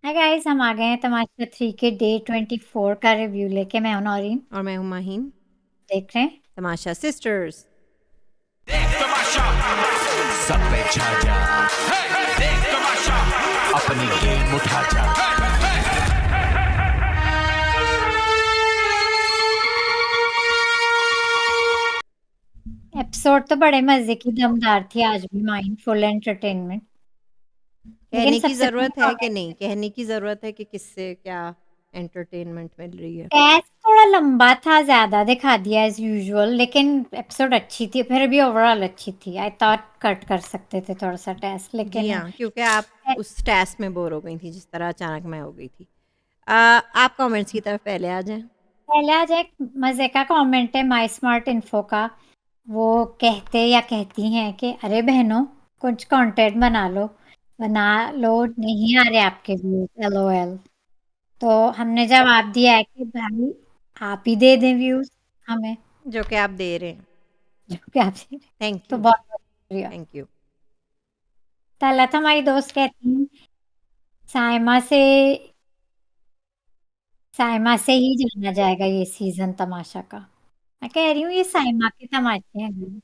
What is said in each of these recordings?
Hi guys, हम आ गए हैं तमाशा 3 के डे 24 का रिव्यू लेके। मैं हूं नौरीन। और मैं हूँ माहीन। देख रहे हैं। तमाशा सिस्टर्स। देख तमाशा सब पे छा जा। देख तमाशा अपनी गेम उठा जा। एपिसोड तो बड़े मजे की दमदार थी, आज भी माइंड फुल एंटरटेनमेंट। लेकिन कहने की सबसे पहले ज़रूरत है कि नहीं, कमेंट। कहने की ज़रूरत है कि किससे क्या एंटरटेनमेंट मिल रही है। टेस्ट थोड़ा लंबा था, ज्यादा दिखा दिया एज यूजुअल, लेकिन एपिसोड अच्छी थी, फिर भी ओवरऑल अच्छी थी। आई थॉट कट कर सकते थे थोड़ा सा टेस्ट, जी लेकिन हाँ, क्योंकि आप उस टेस्ट में बोर हो गई थी जिस तरह अचानक मैं हो गई थी। आप कमेंट्स की तरफ पहले आ जाएं। पहले आज एक मजे का कमेंट है माई स्मार्ट इन्फो का। वो कहते या कहती हैं कि अरे बहनों, कुछ कंटेंट बना लो, नहीं आ रहे आपके व्यूज, LOL। तो हमने जवाब दिया है कि भाई, आप ही दे दें व्यूज हमें, जो कि आप दे रहे हैं। जो कि आपसे। थैंक तो यू। बहुत बहुत शुक्रिया। Thank you. तलत हमारी दोस्त कहती हैं, साइमा से साइमा से ही जाना जाएगा ये सीजन तमाशा का। मैं कह रही हूँ ये साइमा के तमाशे हैं guys।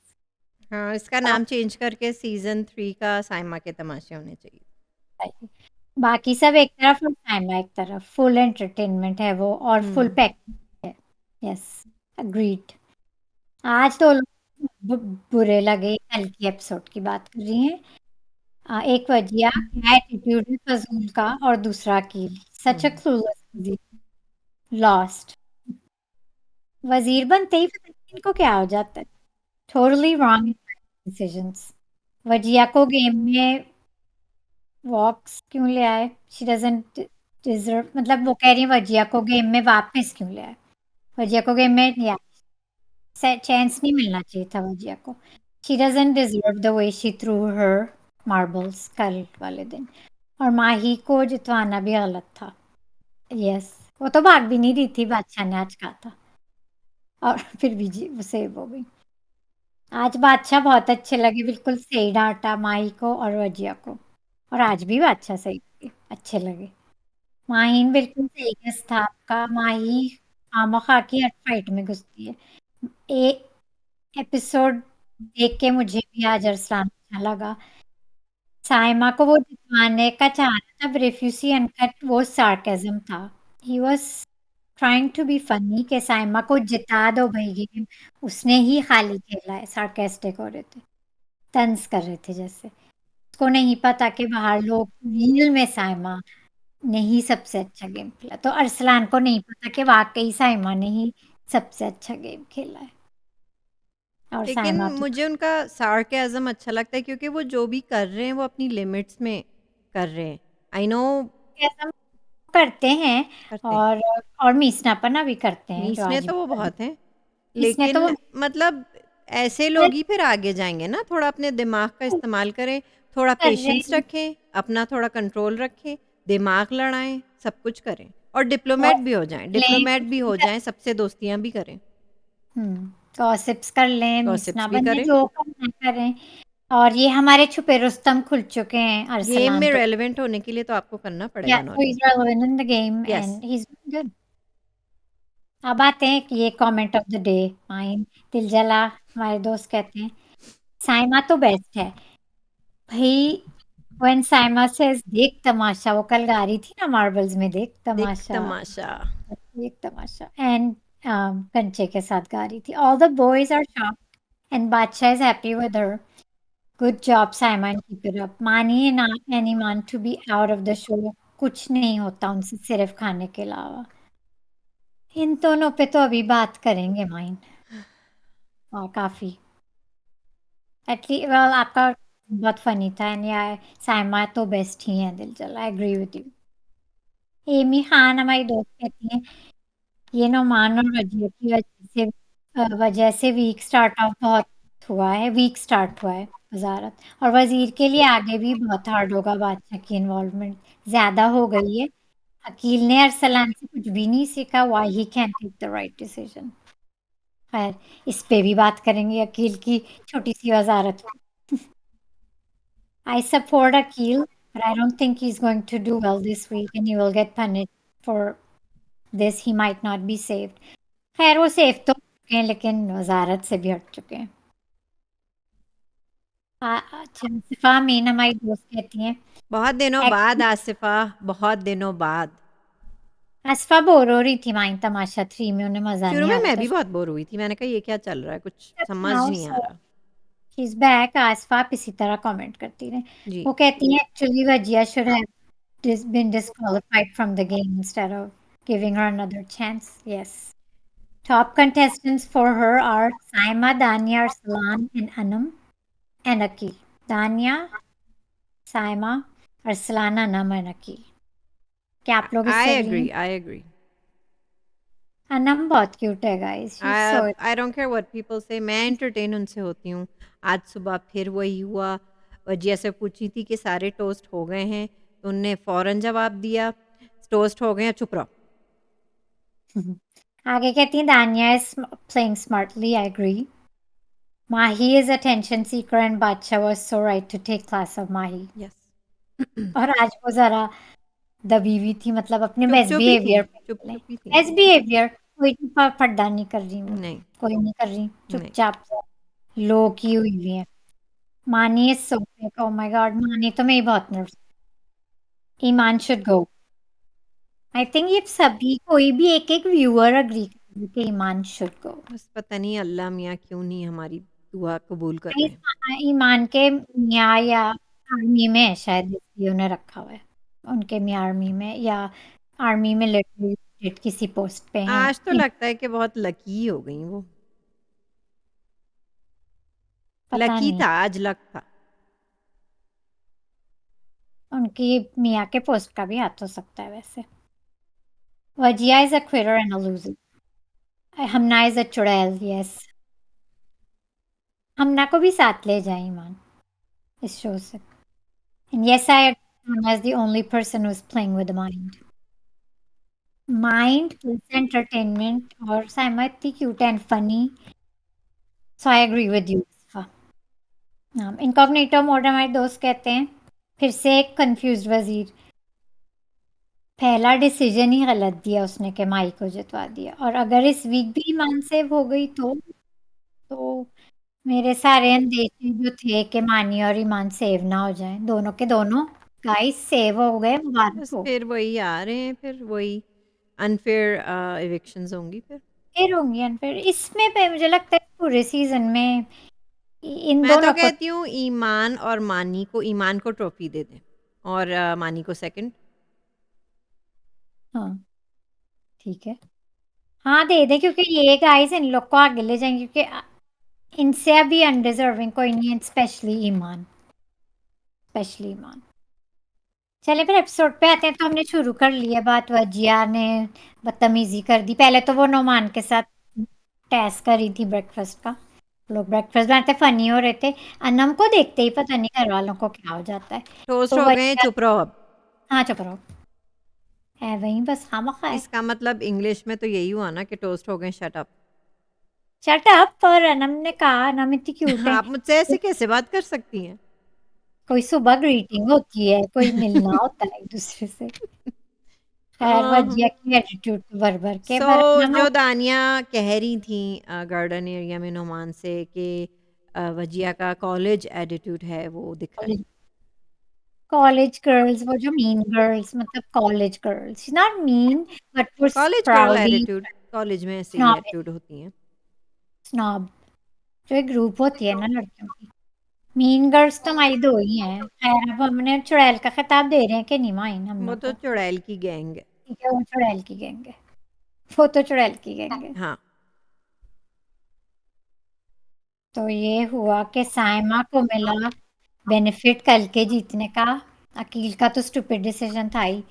हाँ, इसका और नाम चेंज करके सीज़न 3 का साइमा के तमाशे होने चाहिए। बाकी सब एक तरफ और साइमा एक तरफ, फुल एंटरटेनमेंट है वो, और फुल हुँ। पैक है। Yes, agreed. आज तो लोग बुरे लगे, कल की एपिसोड की बात कर रही हैं। एक वजिया एटीट्यूड फजूल का, और दूसरा अकील हुँ। सच अ क्लूलेस लॉस्ट। वजीर बनते ही पता नहीं इनको क्या हो जाता है। Totally wrong decisions. वजिया को गेम में वॉक्स क्यों ले आए? शी डजंट डिजर्व, मतलब वो कह रही है वजिया को गेम में वापस क्यों ले आए? वजिया को गेम में या चांस नहीं मिलना चाहिए था वजिया को। She doesn't deserve the way she threw her marbles कल वाले दिन। और माही को जितवाना भी गलत था। यस, वो तो भाग भी नहीं रही थी, बादशाह ने आज कहा था, और फिर भी जी वो सेव हो गई। आज बादशाह बहुत अच्छे लगे, बिल्कुल सही डांटा माही को और वजिया को। और आज भी बादशाह सही लगे, अच्छे लगे। माहीन बिल्कुल सही गेस था आपका। माही खामखा की हर फाइट में घुसती है। एक एपिसोड देख के मुझे भी आज अरसलान अच्छा लगा। साइमा को वो जितवाने का चाह रहा था, रेफ्यूसी अनकट वो सार्केज्म था। He was trying to be funny के साइमा को जिता दो भाई गेम। उसने ही खाली खेला है, सार्केस्टिक हो रहे थे, तंज कर रहे थे जैसे। उसको नहीं पता कि बाहर लोग रियल में साइमा ने ही सबसे अच्छा गेम खेला, तो अरसलान को नहीं पता कि वाकई साइमा ने ही सबसे अच्छा गेम खेला है। और लेकिन साइमा की मुझे उनका सार्केज़्म अच्छा लगता है क्योंकि वो जो भी कर रहे हैं वो अपनी लिमिट्स में कर रहे हैं। I know. ऐसा करते हैं। करते हैं। और मीसनापना भी करते हैं, जो मीसने आज तो वो भी कर रहे बहुत हैं। हैं। इसने तो लेकिन वो मतलब ऐसे लोग ही फिर आगे जाएँगे ना, थोड़ा अपने दिमाग का इस्तेमाल करें, थोड़ा कर रहे पेशेंस हैं। रखें, अपना थोड़ा कंट्रोल रखें, दिमाग लड़ाएँ, सब कुछ करें और और डिप्लोमेट भी हो जाएँ, डिप्लोमेट भी हो ब्लेम। जाएँ, सबसे दोस्तियाँ भी करें, गॉसिप्स कर लें, गॉसिप्स मीसना भी बने, करें। जो करना करें। और ये हमारे छुपे रुस्तम खुल चुके हैं, गेम अरसलान में तो। रेलेवेंट होने के लिए तो आपको करना या पड़ेगा so Naureen. Is relevant in the game yes. And he is good. अब आते हैं कि ये कमेंट ऑफ द डे। माइन दिल जला हमारे दोस्त कहते हैं, साइमा तो बेस्ट है भाई। व्हेन साइमा सेज देख तमाशा, वो कल गा रही थी ना मार्बल्स में, देख देख तमाशा, तमाशा। देख तमाशा, एंड कंचे के साथ गा रही थी। All the boys are shocked and Badshah is happy with her. Good job Simon, keep it up. मानिए ना anyone to be out of the show, कुछ नहीं होता उनसे सिर्फ खाने के अलावा। इन दोनों पे तो अभी बात करेंगे माइन, और काफी। एटलीस्ट वेल, आपका बहुत फनी था, एंड या साइमा तो बेस्ट ही है, दिल चला, agree with you. Amy Khan हमारी दोस्त कहती है, ये नोमान और वजीर की वजह से वीक स्टार्ट हुआ है वजारत। और वजीर के लिए आगे भी बहुत हार्ड होगा, बादशाह की इन्वॉल्वमेंट ज्यादा हो गई है। अकील ने अरसलान से कुछ भी नहीं सीखा, why he can take the right decision. खैर, इस पे भी बात करेंगे, अकील की छोटी सी वजारत। I support Aqeel, but I don't think he's going to do well this week and he will get punished for this. He might not be saved. खैर वो सेफ तो हो चुके हैं लेकिन वजारत से भी हट चुके हैं। अच्छा सिफा अमीन हमारी दोस्त कहती हैं बहुत दिनों बाद आसिफा, बहुत दिनों बाद। आसफा बोर हो रही थी माइन तमाशा 3 में उन्हें मजा शुरू नहीं में आ रहा मैं था। भी बहुत बोर हुई थी, मैंने कहा ये क्या चल रहा है, कुछ समझ नाउ नहीं आ रहा। She is back. आसफा आप इसी तरह कमेंट करती रहे। जी। वो कहती हैं actually Wajiya should have been disqualified from the game instead of giving her another chance. Yes. Top contestants for her are Saima, Dania, Arsalan, and Anam, and Akil. Dania, Saima, Arsalan, Anam, and Akil. क्या आप लोग इससे आई agree agree, हैं? I agree. Anam बहुत cute है guys. She is so I don't care what people से, मैं entertain उनसे होती हूँ। आज सुबह फिर वही हुआ, वजिया से पूछी थी कि सारे टोस्ट हो गए हैं, तो उनने फ़ौरन जवाब दिया टोस्ट हो गए हैं, चुप रहो। आगे कहती हैं Dania is playing smartly. I agree. Mahi is attention seeker and Bacha was so right to take class of Mahi. Yes. और आज वो जरा दबी हुई थी मतलब अपने चुप बेस्ट चुप ही थी, बिहेवियर चुप पे। चुप ही थी। बेस्ट बिहेवियर कोई पर्दा नहीं कर रही वो। नहीं, कोई नहीं कर रही नहीं। चुपचाप लो की हुई हुई है। Mani is so fake. Oh my god Mani तो मैं ही बहुत nervous. Iman should go. I think ये सभी कोई भी एक एक व्यूअर अग्री कर कि ईमान शुड गो। बस पता नहीं अल्लाह मियाँ क्यों नहीं हमारी दुआ कबूल कर रहे हैं। ईमान के मियाँ या आर्मी में है शायद इसलिए उन्हें रखा हुआ है। उनके मियाँ आर्मी में या आर्मी में लिटिल किसी पोस्ट पे हैं। आज तो लगता है कि बहुत लकी हो गई वो। पता लकी नहीं था, आज लक था। उनकी मियाँ के पोस्ट का भी हाथ हो सकता है वैसे। Wajiya is a quitter and a loser. Hamna is a chudail. Yes हमना को भी साथ ले जाए ईमान इस शो से। And yes I as the only person who is playing with mind. Mind plus entertainment और साइमा इतनी cute and funny. So I agree with you. Incognito mode हमारे दोस्त कहते हैं फिर से एक कंफ्यूज्ड वजीर। पहला डिसीजन ही गलत दिया उसने कि माई को जितवा दिया और अगर इस वीक भी ईमान सेव हो गई तो मेरे सारे अंदेशे जो थे कि मानी और ईमान सेव ना हो जाएं दोनों के दोनों गाइस सेव हो गए। मुबारक बस हो। फिर वही आ रहे हैं, फिर वही अनफेयर इविक्शंस होंगी फिर। फिर होंगी अनफेयर इसमें पे मुझे लगता है पूरे सीजन में इन मैं तो दोनों को। कहती हूँ ईमान और मानी को, ईमान को ट्रॉफी दे दें और मानी को सेकंड। हाँ ठीक है। हाँ दे दे क्योंकि ये गाइस इन लोग को आगे ले जाएंगे क्योंकि इनसे अभी अनडिजर्विंग कोई नहीं है स्पेशली ईमान। चले फिर एपिसोड पे आते हैं। तो हमने शुरू कर लिया बात। वजिया ने बदतमीजी कर दी। पहले तो वो नोमान के साथ टैस करी थी ब्रेकफास्ट का। लोग ब्रेकफास्ट बनाते फनी हो रहे थे। अनम को देखते ही पता नहीं घर वालों को क्या हो जाता है। टोस्ट तो हो गए, वजिया चुप रहो अब। हाँ चुप रहो है वहीं बस खामखा है। इसका मतलब इंग्लिश में तो यही हुआ ना कि टोस्ट हो गए, शट अप। Shut up. और अनम ने कहा अनम इतनी क्यूट है। आप मुझसे ऐसे कैसे बात कर सकती हैं? कोई सुबह ग्रीटिंग होती है कोई मिलना होता है एक दूसरे से। खैर वजिया की एटीट्यूड भर भर के सो पर अनम जो दानिया कह रही थी गार्डन एरिया में नोमान से कि वजिया का कॉलेज एटीट्यूड है, वो दिख रहा है। कॉलेज गर्ल्स वो जो मीन गर्ल्स मतलब college girls not mean but वो college girl proudly attitude, college में ऐसे ही स्नॉब एटीट्यूड होती हैं। स्नॉब जो एक ग्रुप होती है ना लड़कियों की। मीन गर्ल्स तो हमारी दो ही हैं। खैर अब हमने चुड़ैल का खिताब दे रहे हैं कि नहीं माइन हम वो लोग तो को। चुड़ैल की गैंग है। ठीक है वो चुड़ैल की गैंग है। वो तो चुड़ैल की गैंग है। हाँ। तो ये हुआ कि साइमा को मिला बेनिफिट कल के जीतने का। अकील का तो स्टूपिड डिसीजन था ही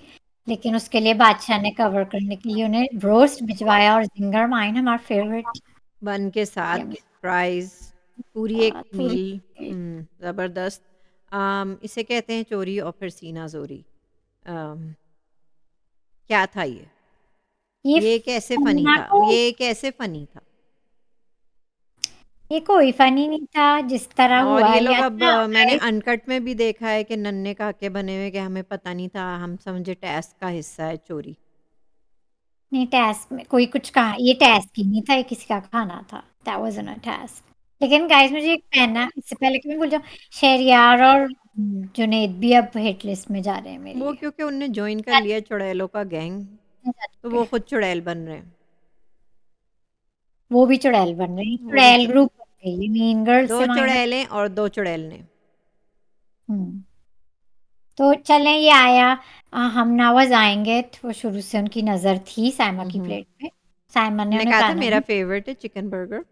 लेकिन उसके लिए बादशाह ने कवर करने के लिए उन्हें रोस्ट भिजवाया और जिंगर माइन हमारा फेवरेट बन के साथ प्राइज, पूरी एक पूरी मील। ज़बरदस्त। इसे कहते हैं चोरी और फिर सीना जोरी। क्या था ये कैसे फनी फन्ना था, को ये कैसे फनी था। ये कोई फनी नहीं था जिस तरह और हुआ ये ये लोग अब अच्छा मैंने गाइस। अनकट में भी देखा है कि नन्हे काके बने हुए कि हमें पता नहीं था, हम समझे टास्क का हिस्सा है चोरी। नहीं टास्क में कोई कुछ कहा, ये टास्क ही नहीं था, ये किसी का खाना था, दैट वाज़न्ट अ टास्क। लेकिन गाइस मुझे एक कहना इससे पहले कि मैं भूल जाऊँ, शहरयार और जुनैद भी अब हिट लिस्ट में जा रहे हैं मेरे वो लिए। क्योंकि उनने जॉइन कर लिया चुड़ैलों का गैंग, तो वो खुद चुड़ैल बन रहे हैं। वो भी चुड़ैल बन रही है, वो भी चुड़ैल ग्रुप बन गई है, मीन गर्ल्स दो से माइनस। चुड़ैलें और दो चुड़ैल ने। हम्म। तो चलें ये आया, हम नावज आएंगे तो वो शुरू से उनकी नजर थी साइमा की हम्म। प्लेट में। साइमा ने हमने उन्हें कहा कहा था ना मेरा फेवरेट है चिकन बर्गर।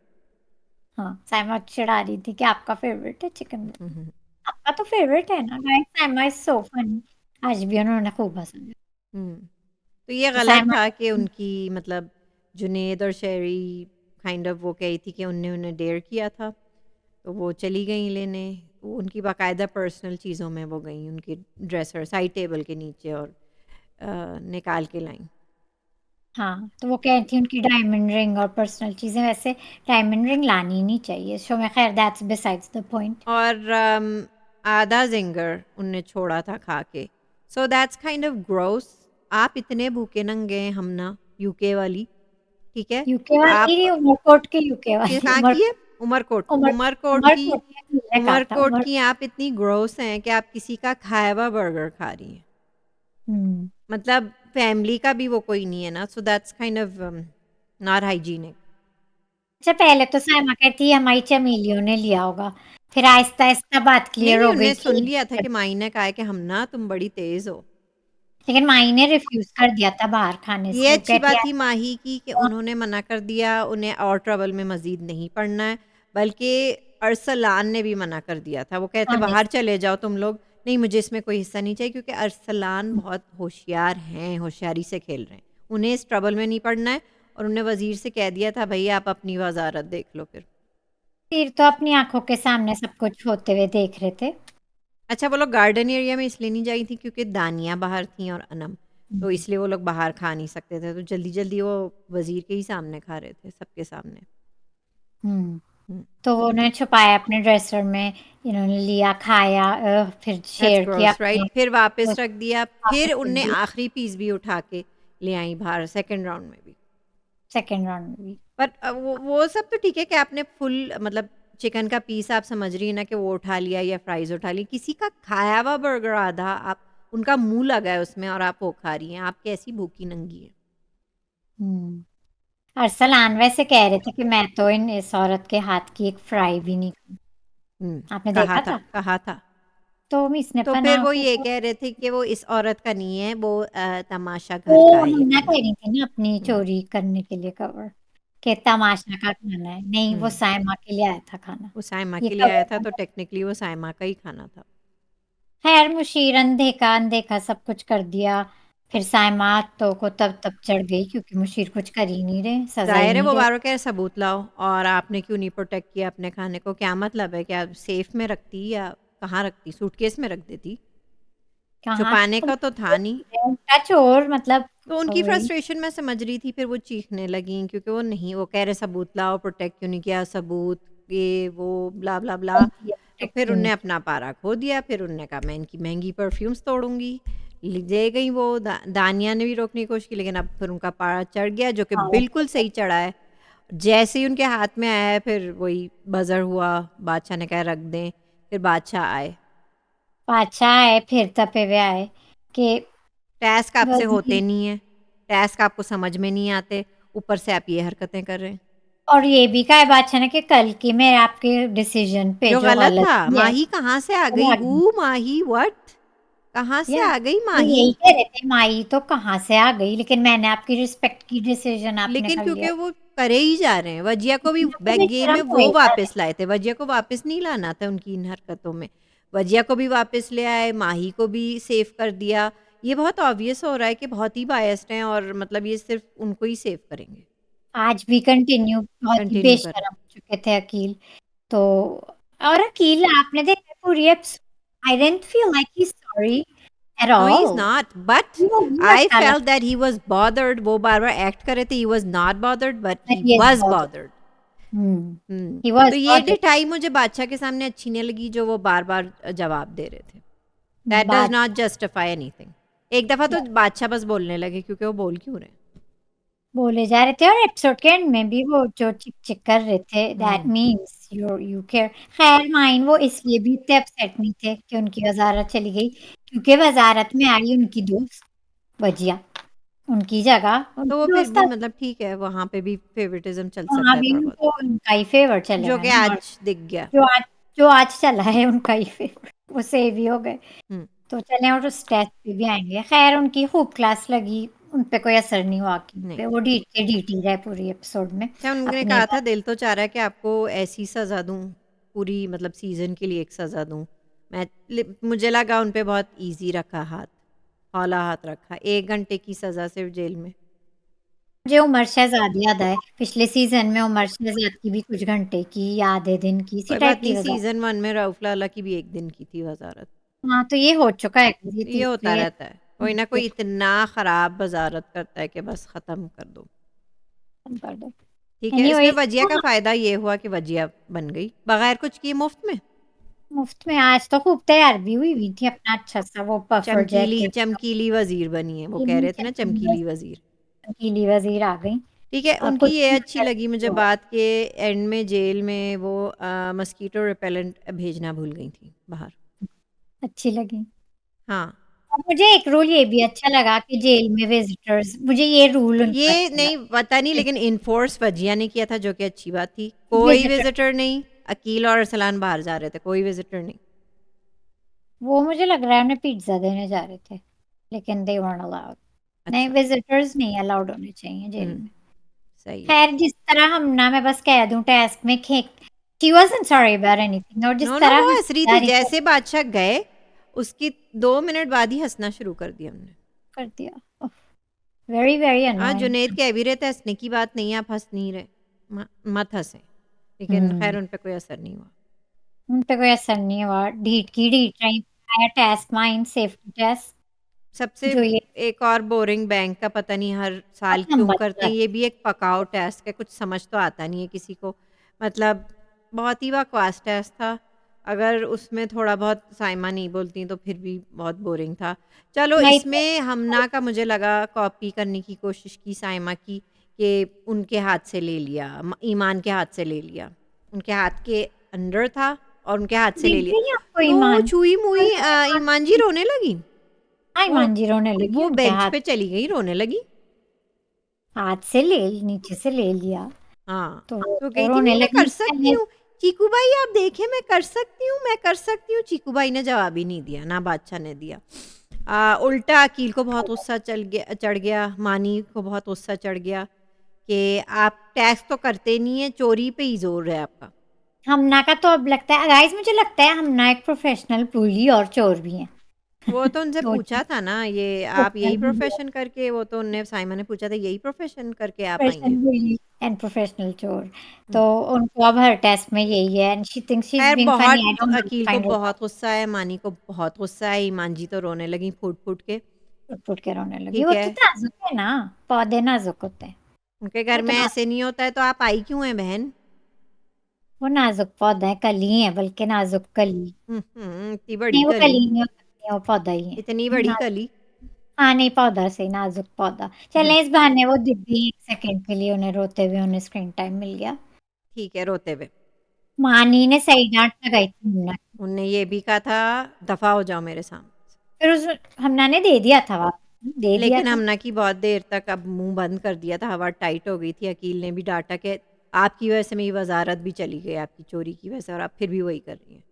हाँ साइमा चिढ़ा रही थी कि आपका फेवरेट है चिकन, हम्म। आपका तो फेवरेट है ना guys, Saima is so funny. आज भी उन्होंने खूब हंसा। हम्म। तो ये तो गलत साइमा था कि उनकी मतलब जुनेद और शेरी काइंड ऑफ वो कही थी कि उनने उन्हें डेयर किया था, तो वो चली गई लेने। वो उनकी बाकायदा पर्सनल चीज़ों में वो गई, उनकी ड्रेसर साइड टेबल के नीचे, और निकाल के लाई। हाँ तो वो कह रही थी उनकी डायमंड रिंग और पर्सनल चीजें, वैसे डायमंड रिंग लानी नहीं चाहिए शो में, खैर दैट्स बिसाइड्स द पॉइंट। और आधा जिंगर उनने छोड़ा था खा के। So that's kind of gross. आप इतने भूखे नंगे हैं, हम ना यूके वाली, ठीक है। यूके वाली आप नहीं, उमरकोट के यूके ये वाली, कहाँ की है? उमरकोट। उमर उमरकोट की, उमरकोट के मैंने कहा था उमरकोट उमर। की आप इतनी ग्रोस हैं कि आप किसी का खाया हुआ बर्गर खा रही हैं। हम्म। मतलब फैमिली का भी वो कोई नहीं है ना, सो that's kind of not hygienic. अच्छा पहले तो साइमा कहती है हमारी चमेलियों ने लिया होगा, फिर आहिस्ता आहिस्ता बात नहीं क्लियर नहीं, हो उनने गई सुन कि, लिया था कि माई ने कहा है कि हम ना तुम बड़ी तेज हो। लेकिन माई ने रिफ्यूज कर दिया था बाहर खाने ये से, वो अच्छी कहती बात है थी माही की कि उन्होंने मना कर दिया, उन्हें और ट्रबल में मज़ीद नहीं पड़ना है। बल्कि अरसलान ने भी मना कर दिया था, वो कहते खाने बाहर से। चले जाओ तुम लोग, नहीं मुझे इसमें कोई हिस्सा नहीं चाहिए, क्योंकि अरसलान बहुत होशियार हैं, होशियारी से खेल रहे हैं, उन्हें इस ट्रबल में नहीं पड़ना है। और उन्हें वज़ीर से कह दिया था भई आप अपनी वज़ारत देख लो फिर। तीर तो अपनी आंखों के सामने सब कुछ होते हुए देख रहे थे। अच्छा वो लोग गार्डन एरिया में इसलिए नहीं जाई थी क्योंकि दानियाँ बाहर थीं और अनम, तो हम्म। इसलिए वो लोग बाहर खा नहीं सकते थे, तो जल्दी-जल्दी वो वज़ीर के ही सामने खा रहे थे, सबके सामने। हम्म। हुँ। तो वो उन्हें छुपाया अपने ड्रेसर में, इन्होंने लिया खाया, फिर दैट्स शेयर किया ग्रॉस राइट। अपने फिर वापस दोस्त रख दिया, के फिर साथ, उनने दिया आखिरी पीस भी उठा के ले आई बाहर सेकंड राउंड में भी। सेकेंड राउंड में भी। पर वो सब तो ठीक है कि आपने फुल मतलब चिकन का पीस आप समझ रही है ना कि वो उठा लिया या फ्राइज़ उठा ली, किसी का खाया हुआ बर्गर आधा आप उनका मुँह लगा है उसमें और आप वो खा रही हैं, आप कैसी भूखी नंगी हैं। अरसलान वैसे कह रहे थे कि मैं तो इस औरत के हाथ की एक फ्राई भी नहीं खाऊं। आपने कहा देखा था, था? कहा था। तो इसने तो फिर पना वो ये को, कह रहे थे कि वो इस औरत का नहीं है, वो तमाशा वो घर का है ये हम ना खाना। कह रही थी ना अपनी हुँ, चोरी करने के लिए कवर, के तमाशा का खाना है, नहीं वो हुँ। साइमा के लिए आया था खाना, वो साइमा ये के लिए आया था, कवर तो था। टेक्निकली वो साइमा का ही खाना था। खैर मुशीर अनदेखा अनदेखा सब कुछ कर दिया, फिर साइमा तो को तब तब चढ़ गई क्योंकि मुशीर कुछ कर ही नहीं रहे, सजा ही ज़ाहिर है नहीं वो दे। बार-बार कह रहे सबूत लाओ, और आपने क्यों नहीं प्रोटेक्ट किया अपने खाने को? क्या मतलब है? क्या सेफ में रखती या कहाँ रखती? सूटकेस में रख देती? कहाँ छुपाने का तो था नहीं। उनका चोर मतलब, तो उनकी वही फ्रस्ट्रेशन मैं समझ रही थी, फिर वो चीखने लगीं क्योंकि वो नहीं, वो कह रहे सबूत लाओ, प्रोटेक्ट क्यों नहीं किया? सबूत, ये वो ब्ला, ब्ला, ब्ला। तो फिर प्रोटेक्ट उनने अपना पारा खो दिया, फिर उन्होंने कहा मैं इनकी महँगी परफ्यूम्स तोड़ूँगी। ले गई वो दानिया ने भी रोकने की कोशिश की, लेकिन अब फिर उनका पारा चढ़ गया, जो कि बिल्कुल सही चढ़ा है। जैसे ही उनके हाथ में आया है, फिर वही बज़र हुआ, बादशाह ने कहा रख दें, फिर बादशाह आए। पाछा आए फिर तपे हुए आए कि टास्क आपसे वजीर, होते नहीं हैं, टास्क आपको समझ में नहीं आते, ऊपर से आप ये हरकतें कर रहे हैं। और ये भी कहा है बादशाह ने कि कल की मैं आपके डिसीजन पे जो जो गलत गलत था, है माही कहाँ से आ वो गई? भाग गई। माही व्हाट? कहाँ से या आ गई वो माही? यही कह रहे थे माई तो कहाँ से आ गई, लेकिन मैंने आपकी रिस्पेक्ट की, डिसीजन आपने लेकिन कर लिया। क्योंकि वो करे ही जा रहे हैं, वजिया को भी लेकिन वो बैक गेम में बेशरम वो हुए जा रहे वापस लाए थे, वजिया को वापस नहीं लाना था उनकी इन हरकतों में। वजिया को भी वापस ले आए, माही को भी सेव कर दिया। ये बहुत ऑब्वियस हो रहा है कि बहुत ही बायस्ड हैं, और मतलब ये सिर्फ उनको ही सेव करेंगे। आज भी कंटिन्यू बहुत ही कंटिन्यू कर। बेशरम हो चुके थे अकील। तो और अकील आपने देखा पूरी episode, I didn't feel like he sorry at no he is all. Not, but मुझे आई अच्छा फेल्ट लगा दैट ही वाज़ बॉदर्ड। वो बार-बार एक्ट कर रहे थे, he was not bothered but that he he is was bothered. Bothered. He was तो ये डिठाई मुझे बादशाह के सामने अच्छी नहीं लगी जो वो बार-बार जवाब दे रहे थे। That does not justify anything. एक दफ़ा तो बादशाह बस बोलने लगे क्योंकि वो बोल क्यों रहे हैं? बोले जा रहे थे और एपिसोड के एंड में भी वो जो चिक-चिक कर रहे थे दैट मीन्स यू केयर। खैर माइन वो इसलिए भी इतने अपसेट नहीं थे कि उनकी वज़ारत चली गई क्योंकि वज़ारत में आई उनकी दोस्त वजिया। उनकी जगह तो वो उनकी फिर दोस्त भी मतलब ठीक है, वहाँ पे भी फ़ेवरेटिज़्म चल वहाँ सकता है भी थोड़ा बहुत, उनको उनका ही फेवर जो चलेगा कि ना और आज दिख गया। जो आज जो आज चला है उनका ही फेवर वो सेव ही हो गए। हुँ। तो चलें और उस टेस्ट पे भी आएँगे। खैर उनकी खूब क्लास लगी, उन पे कोई असर नहीं हुआ अकील नहीं। पे, वो ढीठ के ढीठ ही रहे पूरी एपिसोड में। अच्छा उन्होंने अपनी कहा था बात दिल तो चाह रहा है कि आपको ऐसी सज़ा दूँ, पूरी मतलब सीज़न के लिए एक सज़ा दूँ। मुझे लगा उन पे बहुत ईज़ी रखा हाथ, हौला हाथ रखा। 1 घंटे की सज़ा सिर्फ़ जेल में। मुझे उमर शहज़ाद याद आए, पिछले सीज़न में उमर शहज़ाद की भी कुछ घंटे की या आधे दिन की इसी कोई टाइप बात की नहीं, वज़ाहत। सीज़न 1 में रऊफ़ लाला की भी 1 दिन की थी वज़ारत। हाँ, तो ये हो चुका है ये ये होता तीसरी है। रहता है। कोई ना कोई इतना ख़राब वज़ारत करता है कि बस ख़त्म कर दो। खत्म कर दो। ठीक है, इसमें एनीवेज़ वजिया का फ़ायदा ये हुआ कि वजिया बन गई, बगैर कुछ किए मुफ़्त में। मुफ्त में आज तो खूब तैयार भी हुई थी अपना अच्छा-सा वो पफर चमकीली जैकेट चमकीली वज़ीर बनी है, वो कह रहे थे ना चमकीली वज़ीर। चमकीली वज़ीर आ गई ठीक है, और उनकी कुछ ये भी अच्छी लगी मुझे बात कि एंड में जेल में वो मस्कीटो रिपेलेंट भेजना भूल गई थी बाहर। अच्छी लगी। हाँ, और मुझे एक रूल ये भी अच्छा लगा कि जेल में विज़िटर्स मुझे ये रूल उनका ये अच्छा नहीं लगा। पता नहीं लेकिन इन्फोर्स वजिया ने किया था जो कि अच्छी बात थी। कोई विज़िटर विज़िटर नहीं, अकील और अरसलान बाहर जा रहे थे, कोई विज़िटर नहीं। वो मुझे लग रहा है उन्हें पिज़्ज़ा देने जा रहे थे, लेकिन दे weren't allowed। नहीं अच्छा, विज़िटर्स नहीं अलाउड होने चाहिए जेल हुँ, में। सही है। खैर जिस तरह हम ना मैं बस कह दूँ टास्क में खे she wasn't sorry about anything और जिस नो, नो तरह वो हँस हँसी रही जा थी, रही थी जैसे बादशाह गए, उसकी 2 मिनट बाद ही हँसना शुरू कर दिया हमने। कर दिया। ओह! वेरी वेरी हाँ, जुनैद अनोइंग। कह भी रहे थे हँसने की बात नहीं है, आप हँस नहीं रहे, मत हँसें। लेकिन हुँ। खैर उन पे कोई असर नहीं हुआ। उन पे कोई असर नहीं हुआ, ढीठ की ढीठ रहीं। आया टेस्ट माइन सेफ्टी टेस्ट सबसे जो ये एक और बोरिंग बैंक का पता नहीं हर साल बहुत क्यों लंबा करते चला हैं, ये भी एक पकाओ टेस्ट है, कुछ समझ तो आता नहीं है किसी को। मतलब बहुत ही बकवास टेस्ट था। अगर उसमें थोड़ा बहुत साइमा नहीं बोलती तो फिर भी बहुत बोरिंग था। चलो नहीं तो इसमें हमना का मुझे लगा कॉपी करने की कोशिश की साइमा की कि उनके हाथ से ले लिया, ईमान के हाथ से ले लिया। उनके हाथ के अंदर था और उनके हाथ से दिख ले लिया। गई आपको तो ईमान? छुई-मुई ईमान जी रोने लगी। हाँ, वो ईमान जी रोने लगी वो उनके बेंच हाथ पे चली गई, रोने लगी। हाथ से ले नीचे से ले लिया, हाँ, तो वो तो तो कही थी रोने नहीं मैं लगी कर सकती पहले हूँ। चीकू भाई आप देखें मैं कर सकती हूँ, मैं कर सकती हूँ। चीकू भाई ने जवाब ही नहीं दिया, ना बादशाह ने दिया। उल्टा अकील को बहुत गुस्सा चढ़ गया, मानी को बहुत गुस्सा चढ़ गया कि आप टैक्स तो करते नहीं हैं, चोरी पे ही ज़ोर है आपका। हमना का तो अब लगता है गाइस मुझे लगता है हमना एक प्रोफेशनल बुली और चोर भी हैं। वो तो उनसे सोचिए पूछा था ना ये आप यही प्रोफेशनल बुली प्रोफ़ेशन करके वो तो उनने साइमन ने पूछा था यही प्रोफ़ेशन करके आप आई प्रोफेशनल हैं? बुली एंड प्रोफेशनल चोर। हुँ। तो उनको अब हर टेस्ट में यही है and she thinks she is खैर बीइंग बहुत फनी आई डोंट अकील को फाइंड इट बहुत गुस्सा है, मानी को बहुत गुस्सा है, ईमान जी तो रोने लगी फूट-फूट के। फुट-फुट के रोने लगी। ठीक वो है, तो नाज़ुक है ना, पौधे नाज़ुक होते हैं। उनके घर वो तो में ऐसे नहीं होता है तो आप आई क्यों हैं बहन? वो नाज़ुक पौधा है, कली है बल्कि नाज़ुक कली। इतनी बड़ी नहीं वो कली, कली नहीं हो सकती, वो पौधा ही है। इतनी बड़ी ना कली। हाँ, नहीं पौधा सही नाज़ुक पौधा। चलें इस बहाने वो दिख गई 1 सेकंड के लिए उन्हें रोते हुए उन्हें स्क्रीन टाइम मिल गया। ठीक है, रोते हुए। मानी ने सही डाँट लगाई थी हमना की। उनने ये भी कहा था दफ़ा हो जाओ मेरे सामने से। फिर उस हमना ने दे दिया था वापस, दे दिया लेकिन था। हमना की बहुत देर तक अब मुँह बंद कर दिया था, हवा टाइट हो गई थी। अकील ने भी डाँटा कि आपकी वजह से मेरी वज़ारत भी चली गई, आपकी चोरी की वजह से और आप फिर भी वही कर रही हैं।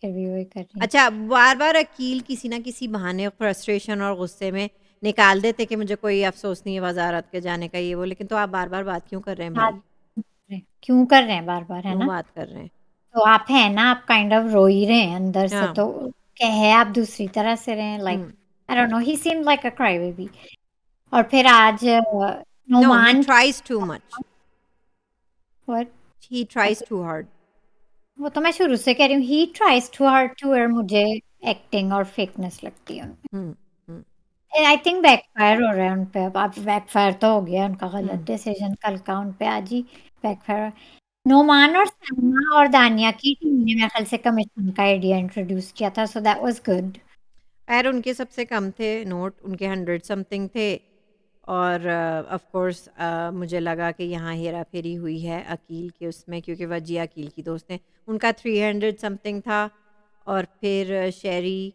फिर भी वही कर रही हैं। अच्छा, बार-बार अकील किसी न किसी बहाने फ्रस्ट्रेशन और गुस्से में निकाल देते कि मुझे कोई अफ़सोस नहीं है वज़ारत के जाने का ये वो, लेकिन तो आप बार-बार बात क्यों कर रहे हैं बात भाई? क्यों कर रहे हैं बार-बार, है क्यों ना? बात कर रहे हैं? तो आप हैं ना, आप काइंड ऑफ रो ही रहे हैं अंदर से हाँ, तो क्या है आप दूसरी तरह से रहे हैं लाइक हुँ। I don't know he seemed like a cry baby और फिर आज नो, ही नुमान tries too much. What he tries too hard. वो तो मैं शुरू से कह रही हूँ he tries too hard to where मुझे एक्टिंग और फेकनेस लगती है उनमें। हुँ, हुँ, आई थिंक बैकफायर हो रहा है उन पे अब बैकफायर तो हो गया उनका गलत हुँ। डिसीजन कल का उन पे आज ही बैकफायर नोमान और सलमा और दानिया की टीम ने मेरे ख्याल से कमीशन का आइडिया इंट्रोड्यूस किया था, सो दैट वाज गुड। खैर उनके सबसे कम थे नोट, उनके 100 समथिंग थे। और ऑफ कोर्स मुझे लगा कि यहाँ हेरा फेरी हुई है अकील के उसमें, क्योंकि वजिया अकील की दोस्त हैं। उनका 300 समथिंग था। और फिर शेरी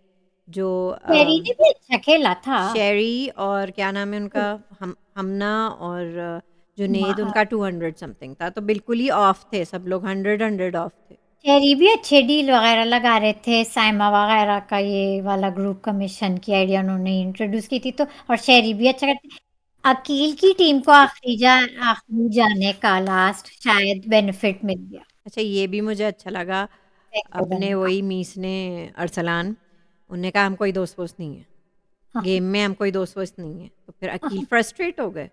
जो शेरी ने भी अच्छा खेला था। शेरी और क्या नाम है उनका, हमना और जुनेद, उनका 200 समथिंग था। तो बिल्कुल ही ऑफ थे सब लोग, 100 ऑफ थे। शेरी भी अच्छे डील वगैरह लगा रहे थे, साइमा वगैरह का ये वाला ग्रुप कमीशन की आइडिया उन्होंने इंट्रोड्यूस की थी, तो और शेरी भी अच्छा करते। अकील की टीम को आखिरी जाने का लास्ट शायद बेनिफिट मिल गया, अच्छा ये भी मुझे अच्छा लगा, फैक्टर अपने बनने का। वही मीस ने, अरसलान, उनने कहा हम कोई दोस्त वोस्त नहीं है, गेम में हम कोई दोस्त वोस्त नहीं है। तो फिर अकील फ्रस्ट्रेट हो गए।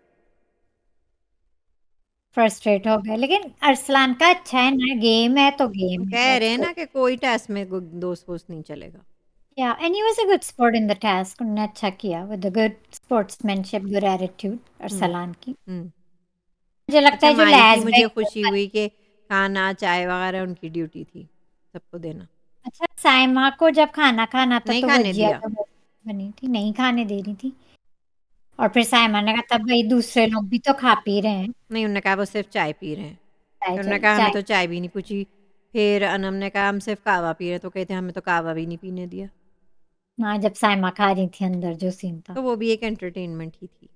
फ्रस्ट्रेट हो गए, लेकिन अरसलान का अच्छा है ना, गेम है तो हम गेम है, कह रहे लेट्स हैं गो। ना कि कोई टेस्ट में दोस्त वोस्त नहीं चलेगा। Yeah and he was a good sport in the task, उन्होंने अच्छा किया with a good sportsmanship, good attitude hmm Arsalan की। हम्म मुझे लगता अच्छा है जो मानी की लैज मुझे खुशी बैंकर, हुई कि खाना चाय वगैरह उनकी ड्यूटी थी सबको देना। अच्छा साइमा को जब खाना खाना था नहीं तो खाने भजिया दिया। तो बनी थी, नहीं खाने दे रही थी। और फिर साइमा ने कहा था भाई दूसरे लोग भी तो खा पी रहे हैं, नहीं उन्होंने कहा वो सिर्फ चाय पी रहे हैं। चाय फिर उन्होंने चाय कहा हमें चाय। तो चाय भी नहीं पूछी। फिर अनम ने कहा हम सिर्फ कावा पी रहे हैं, तो कहते हमें तो कावा भी नहीं पीने दिया। हाँ, जब साइमा खा रही थी अंदर जो सीन था। तो वो भी एक एंटरटेनमेंट ही थी।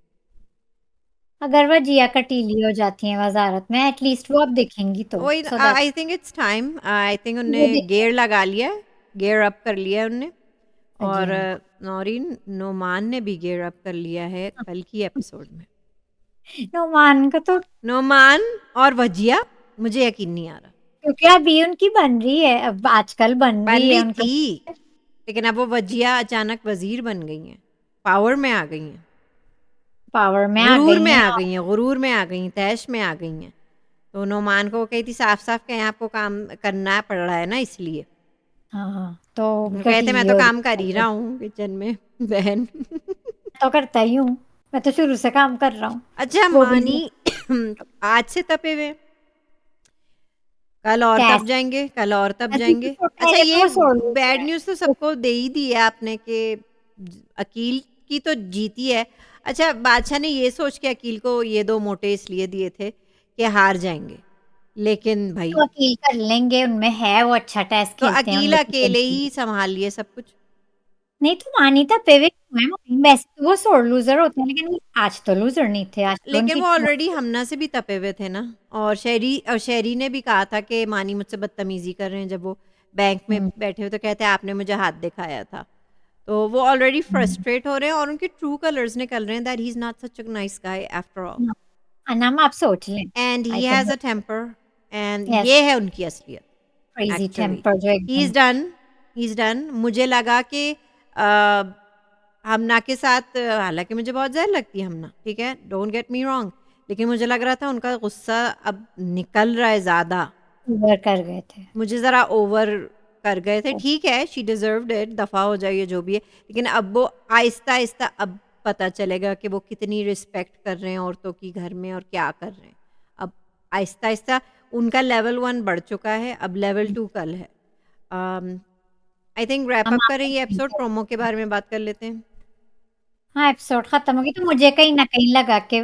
अगर वह जिया कटीली हो जाती है वजारत में, एटलीस्ट वो अब दिखेंगी तो, वही so that I think it's time, I think उनने वो दिखे। गेयर लगा लिया है, गेयर अप कर लिया है उनने। हाँ जी, और हाँ जी। नौरीन नोमान ने भी गेयर अप कर लिया है कल की एपिसोड में। नोमान को तो, नोमान और वजिया, मुझे यकीन नहीं आ रहा। क्योंकि अभी उनकी बन रही है, अब आजकल बन बन रही है रही उनके। थी, लेकिन अब वो वजिया अचानक वजीर बन गई हैं, पावर में आ गई हैं, पावर में आ गुरूर गई में हैं। आ गई हैं, गुरूर में आ गई हैं, तैश में आ गई हैं। तो नोमान को वो कही थी साफ साफ कहीं आपको काम करना पड़ रहा है ना इसलिए। हाँ, तो वो कहते मैं कटीली तो हो काम कर ही रही रहा है। हूँ किचन में बहन। तो करता ही हूँ, मैं तो शुरू से काम कर रहा हूँ। अच्छा वो भी मानी आज से तपे हुए, कल और तप कैसे जाएंगे, कल और तप अभी तो जाएंगे। छोटा अच्छा है तो ये वो सोल्व बैड है। न्यूज़ तो सबको दे ही दी है आपने कि अकील की तो जीती है। अच्छा बादशाह ने ये सोच के अकील को ये 2 मोटे इसलिए दिए थे कि हार जाएंगे, लेकिन भाई तो वकील कर लेंगे, उनमें है, वो अच्छा टेस्ट तो खेलते हैं, अकील उनमें तो अकेले टेंशन ही नहीं। संभाल लिए सब कुछ। नहीं तो मानी था पेवे हुए हैं। वैसे तो वो सोर लूजर होते हैं, लेकिन आज तो लूजर नहीं थे, आज तो लेकिन उनकी वो ऑलरेडी हमना से भी तपे हुए थे ना। और शेरी ने भी कहा था कि मानी मुझसे बदतमीजी कर रहे हैं, जब वो बैंक में हम्म, बैठे हुए तो कहते हैं आपने मुझे हाथ दिखाया था। तो वो ऑलरेडी हम्म। फ्रस्ट्रेट हो रहे हैं और उनके ट्रू कलर्स निकल रहे हैं that he is not such a nice guy after all, Anam आप सोच लें। And I he can, has a temper, and yes, ये है उनकी असलियत। क्रेजी एक्चुअली टेम्पर जो ही एकदम। Is done, he is done. मुझे लगा कि अ, हमना के साथ, हालांकि मुझे बहुत जहर लगती है हमना, ठीक है, डोंट गेट मी रॉन्ग, लेकिन मुझे लग रहा था उनका गुस्सा अब निकल रहा है ज़्यादा, ओवर कर गए थे। मुझे ज़रा ओवर कर गए थे। ठीक है शी डिज़र्व्ड इट, दफ़ा हो जाइए जो भी है, लेकिन अब वो आहिस्ता आहिस्ता अब पता चलेगा कि वो कितनी रिस्पेक्ट कर रहे हैं औरतों की घर में और क्या कर रहे हैं। अब आहिस्ता आहिस्ता उनका लेवल 1 बढ़ चुका है, अब लेवल 2 कल है। आई थिंक रैप हम अप करें ये आपको एपिसोड, प्रोमो के बारे में बात कर लेते हैं। हाँ, एपिसोड खत्म हो गई, तो मुझे कहीं ना कहीं लगा कि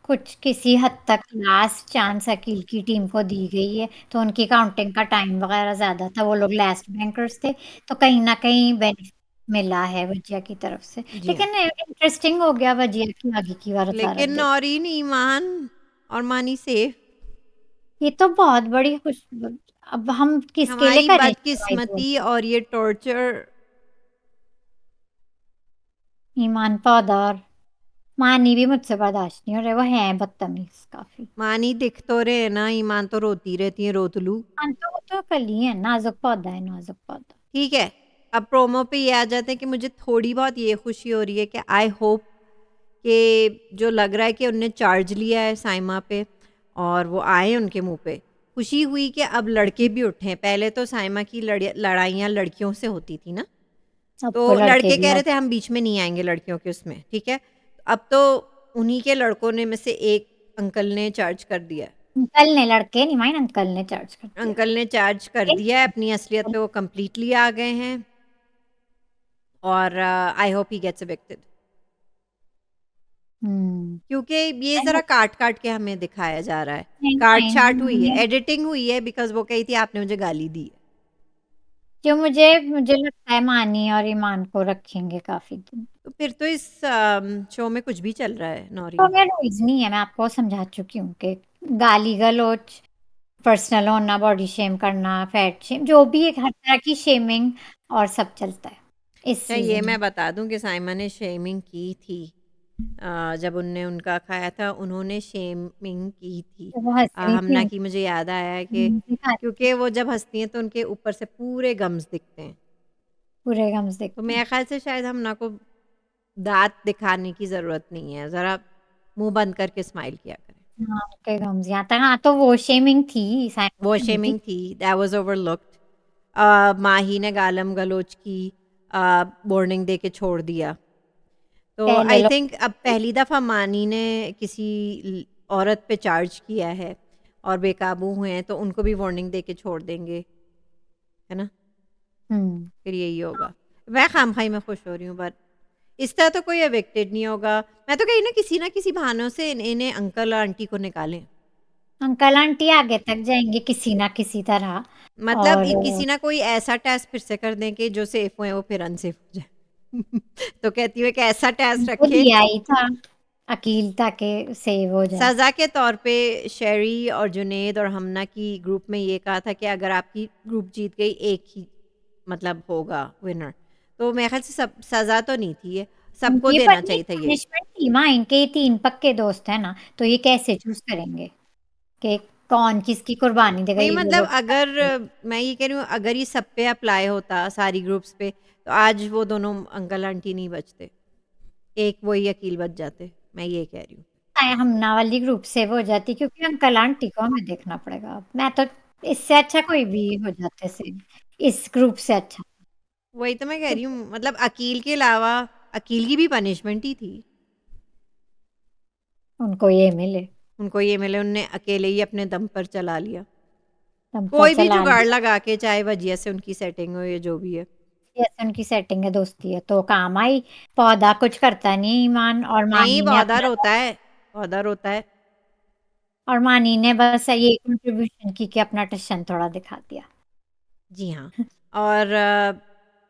कुछ किसी हद तक लास्ट चांस अकील की टीम को दी गई है, तो उनकी काउंटिंग का टाइम वगैरह ज्यादा था, वो लोग लास्ट बैंकर्स थे, तो कहीं ना कहीं बेनिफिट मिला है वजिया की तरफ से। जी हाँ, लेकिन इंटरेस्टिंग हो गया वजिया की आगे की वजारत लेकिन देख। नौरीन, ईमान और मानी सेफ। ये तो बहुत बड़ी खुश, अब हम किसके लिए हमारी करें survival? बदकिस्मती और ये टॉर्चर। ईमान पौधा और मानी भी मुझसे बर्दाश्त नहीं हो रहे, वो है बदतमीज काफी। मानी दिख तो रहे हैं ना, ईमान तो रोती रहती है रोतलू। हाँ, तो वो तो कली है, नाजुक पौधा है, नाजुक पौधा। ठीक है, अब प्रोमो पे ये आ जाते हैं कि मुझे थोड़ी बहुत ये खुशी हो रही है कि आई होप कि जो लग रहा है कि उनने चार्ज लिया है साइमा पे और वो आए उनके मुंह पे, खुशी हुई कि अब लड़के भी उठे हैं। पहले तो साइमा की लड़ाइयाँ लड़कियों से होती थी ना, सबको तो लड़के लड़के भी कह आ। रहे थे हम बीच में नहीं आएंगे लड़कियों के उसमें, ठीक है। अब तो उन्हीं के लड़कों ने में से एक अंकल ने चार्ज कर दिया है। अंकल ने, लड़के नहीं माइन, अंकल ने चार्ज कर दिया। अंकल ने चार्ज कर दिया है, अपनी असलियत पे वो कंप्लीटली आ गए हैं और I hope he gets evicted, hmm. क्योंकि ये I ज़रा hope- काट-काट के हमें दिखाया जा रहा है। नहीं, काट-छाट हुई है, नहीं, एडिटिंग हुई है बिकॉज़ वो कही थी आपने मुझे गाली दी है। जो मुझे लगता है मानी और ईमान को रखेंगे काफी दिन। तो फिर तो इस शो में कुछ भी चल रहा है तो नौरीन। मेरा रूल्स नहीं है, मैं आपको समझा चुकी हूँ कि गाली गलौज, पर्सनल होना, बॉडी शेम करना, फैट शेम, जो भी एक हर तरह की शेमिंग और सब चलता है इस अच्छा ये सीजन में। मैं बता दूं कि साइमन ने शेमिंग की थी, जब उनने उनका खाया था उन्होंने शेमिंग की थी। तो वो हंस रही थी हमना की मुझे याद आया है कि दिखा क्योंकि वो जब हंसती हैं तो उनके ऊपर से पूरे गम्स दिखते हैं, पूरे गम्स तो दिखते हैं। मेरे ख्याल से शायद हमना को दांत दिखाने की ज़रूरत नहीं है, ज़रा मुंह बंद करके स्माइल किया करें। हाँ, उनके गम्स यहाँ तक। हाँ, तो वो शेमिंग थी, वो साइमन की थी। शेमिंग थी, दैट वाज ओवरलुक्ड। माही ने गालम गलोच की, वार्निंग दे के छोड़ दिया। तो पहले आई लोग थिंक अब पहली दफ़ा मानी ने किसी औरत पे चार्ज किया है और बेकाबू हुए हैं तो उनको भी वार्निंग दे के छोड़ देंगे, है ना? हम्म। फिर यही होगा। मैं खामखाई में खुश हो रही हूँ, बट इस तरह तो कोई एविक्टेड नहीं होगा। मैं तो कही ना किसी बहानों से इन्हें अंकल और आंटी को निकालें। अंकल आंटी आगे तक जाएंगे किसी ना किसी तरह। मतलब और किसी ना कोई ऐसा टेस्ट फिर से कर दें कि जो सेफ हुए वो फिर अनसेफ हो जाए। तो कहती हूँ एक ऐसा टेस्ट उनको रखें दिया ही था अकील, ताकि सेव हो जाए। सज़ा के तौर पे। शेरी और जुनैद और हमना की ग्रुप में ये कहा था कि अगर आपकी ग्रुप जीत गई एक ही मतलब होगा विनर, तो मेरे ख्याल से सब सज़ा तो नहीं थी ये, सबको ये देना चाहिए था ये। पनिशमेंट थी माँ, इनके ये 3 पक्के दोस्त है ना, तो ये कैसे चूज करेंगे कि कौन किसकी कुर्बानी देगा, नहीं ये वो मतलब लोग अगर बताएंगे। मैं ये कह रही हूँ अगर ये सब पे अप्लाई होता सारी ग्रुप्स पे तो आज वो दोनों अंकल आंटी नहीं बचते, एक वही अकील बच जाते, मैं ये कह रही हूँ। हमना वाली ग्रुप सेव हो जाती, क्योंकि अंकल आंटी को हमें देखना पड़ेगा अब। मैं तो इससे अच्छा कोई भी हो जाते सेव, इस ग्रुप से अच्छा। वही तो मैं कह रही हूँ, मतलब अकील के अलावा अकील की भी पनिशमेंट ही थी, उनको ये मिले, उनको ये मिले उनने अकेले ही अपने दम पर चला लिया, दम पर कोई भी चला जुगाड़ लिया। लगा के, चाहे वजिया से उनकी सेटिंग हो या जो भी है। जैसे उनकी सेटिंग है, दोस्ती है तो काम आई। पौधा कुछ करता नहीं ईमान, और नहीं मानी ने पौधा अपना, रोता है, पौधा रोता है। और मानी ने बस ये कंट्रीब्यूशन की कि अपना टशन थोड़ा दिखा दिया। जी हाँ। और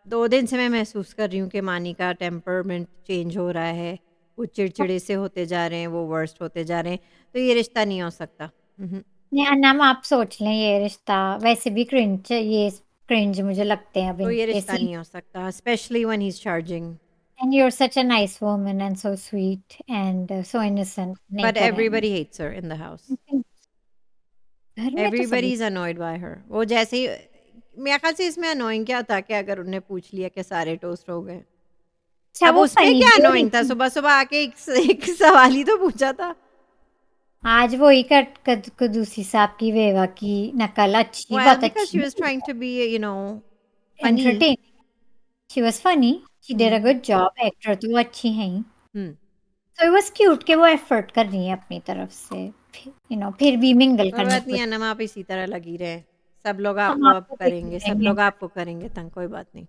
2 दिन से मैं महसूस कर रही हूँ कि मानी का टेम्परमेंट चेंज हो रहा है, वो चिड़चिड़े से होते जा रहे हैं, वो वर्स्ट होते जा रहे हैं, तो ये रिश्ता नहीं हो सकता। नहीं अनम, आप सोच लें, ये रिश्ता वैसे भी क्रिंज, ये क्रिंज मुझे लगते हैं अब तो ये इनके रिश्ता सीन। नहीं हो सकता, specially when he is charging. And you are such a nice woman and so sweet and so innocent, नहीं बट करेंगे। Everybody hates her in the house, घर में तो एवरीबॉडी सभी। Is annoyed by her. वो जैसे ही मेरे ख्याल से इसमें अनोइंग क्या था कि अगर उन्हें पूछ लिया कि सारे टोस्ट हो गए, अच्छा, अब वो उसमें फनी क्या भी हो रही अनोइंग था, थी। सुबह सुबह आके एक सवाल ही तो पूछा था। आज वही कदूसी साहब की वेवा की नकल अच्छी, Well, बहुत because she अच्छी, was trying to be, funny. Entertaining. She was funny, she did a hmm, good job, actor तो वो अच्छी हैं ही। हुँ। तो इट वाज क्यूट कि वो एफर्ट कर रही हैं अपनी तरफ से, फिर भी मिंगल कोई करने बात की नहीं कोशिश। अनम, आप इसी तरह लगी रहें। सब लोग हम आपको अब आपको देखते करेंगे, सब रहेंगे। लोग आपको करेंगे तंग, कोई बात नहीं।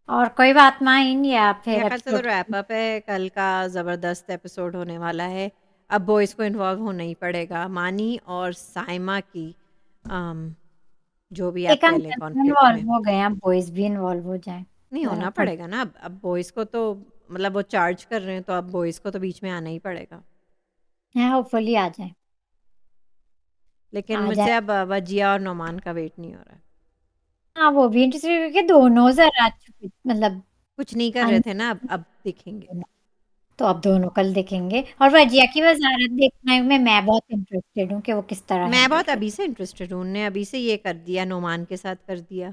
और कोई बात माइन, या फिर मेरे ख़्याल से तो एपिसोड। रैप अप है, कल का ज़बरदस्त एपिसोड होने वाला है। अब बॉयज़ को इन्वॉल्व होना ही पड़ेगा, मानी और साइमा की अम, जो भी आप एक कह लें अंकल कॉन्फ्लिक्ट में। इन्वॉल्व हो गए, अब बॉयज भी इन्वॉल्व हो जाएं नहीं जरा होना थोड़ा। पड़ेगा ना, अब बॉयज़ को तो मतलब वो चार्ज कर रहे हैं, तो अब बॉयज़ को तो बीच में आना ही पड़ेगा। है, होपफुली आ जाए। लेकिन आ जाए। मुझसे अब वजिया और नोमान का वेट नहीं हो रहा है। हाँ, वो भी इंटरेस्टिंग, क्योंकि दोनों जरा मतलब कुछ नहीं कर रहे थे ना, अब दिखेंगे। तो अब दोनों कल देखेंगे, और वजिया की वजारत देखने में मैं बहुत इंटरेस्टेड हूँ कि वो किस तरह मैं हैंडल बहुत कर। अभी से इंटरेस्टेड हूँ, उनने अभी से ये कर दिया, नोमान के साथ कर दिया।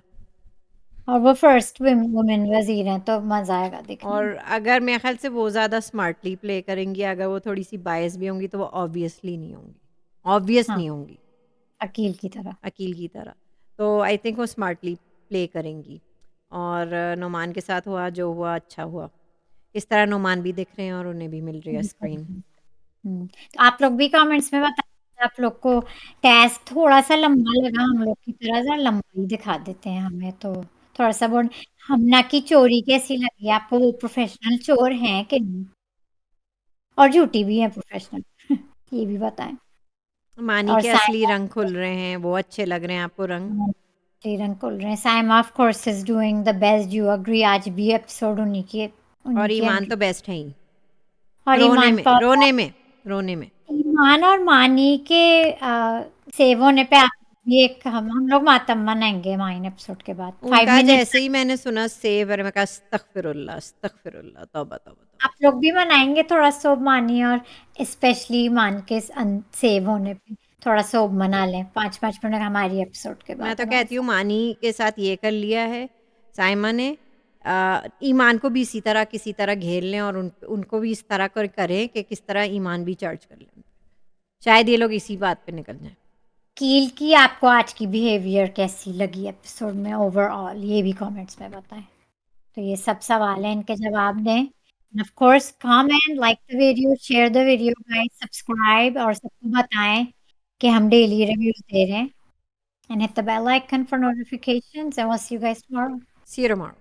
और वो फर्स्ट वुमेन वजीर हैं, तो मजा आएगा देखने और में। अगर मेरे ख्याल से वो ज़्यादा स्मार्टली प्ले करेंगी, अगर वो थोड़ी-सी बायस भी होंगी, तो वो ऑब्वियसली नहीं होंगी, ऑब्वियस हाँ, नहीं होंगी, अकील की तरह। अकील की तरह। तो आई थिंक वो स्मार्टली प्ले करेंगी और नोमान के साथ हुआ जो हुआ अच्छा हुआ। इस तरह नोमान भी दिख रहे हैं और उन्हें भी मिल रही है स्क्रीन। तो आप लोग भी कमेंट्स में बताएं आप लोग को टास्क थोड़ा-सा लंबा लगा हम लोग की तरह, ज़रा लंबा ही दिखा देते हैं हमें तो थोड़ा-सा बोर। हमना की चोरी कैसी लगी आपको? वो प्रोफेशनल चोर हैं कि नहीं? और झूठी भी हैं प्रोफेशनल ये भी बताएँ। मानी और के असली साइमा रंग खुल रहे हैं, वो अच्छे लग रहे हैं आपको रंग? रंग खुल रहे हैं। Saima of course is doing the best, do you agree? आज भी एपिसोड उन्हीं और की ईमान एंट्री तो बेस्ट है ही। और रोने ईमान में, का रोने में, रोने में। ईमान और मानी के सेव होने पे आप भी एक हम लोग मातम मनाएँगे माइन एपिसोड के बाद। 5 उनका मिनट जैसे ही मैंने सुना सेव और मैं कहा अस्तगफिरुल्लाह, अस्तगफिरुल्लाह, तौबा, तौबा, आप तौबा। लोग भी मनाएँगे थोड़ा सोब मानी और स्पेशली ईमान के सेव होने पे थोड़ा सोब मना लें 5-5 मिनट हमारी एपिसोड के मैं बाद तो हमारे कहती हूँ साथ। मानी के साथ ये कर लिया है साइमा ने, ईमान को भी इसी तरह किसी तरह घेर लें और उनको भी इस तरह करें कि किस तरह ईमान भी चर्च कर लें। शायद ये लोग इसी बात पे निकल जाएँ। कील की आपको आज की बिहेवियर कैसी लगी एपिसोड में ओवरऑल? ये भी कमेंट्स में बताएँ। तो ये सब सवाल हैं, इनके जवाब दें। End of course comment, like the video, share the video guys, subscribe और सबको बताएँ कि हम डेली रिव्यूज़ दे रहे हैं। And hit the bell icon for notifications and we'll see you guys tomorrow. See you tomorrow.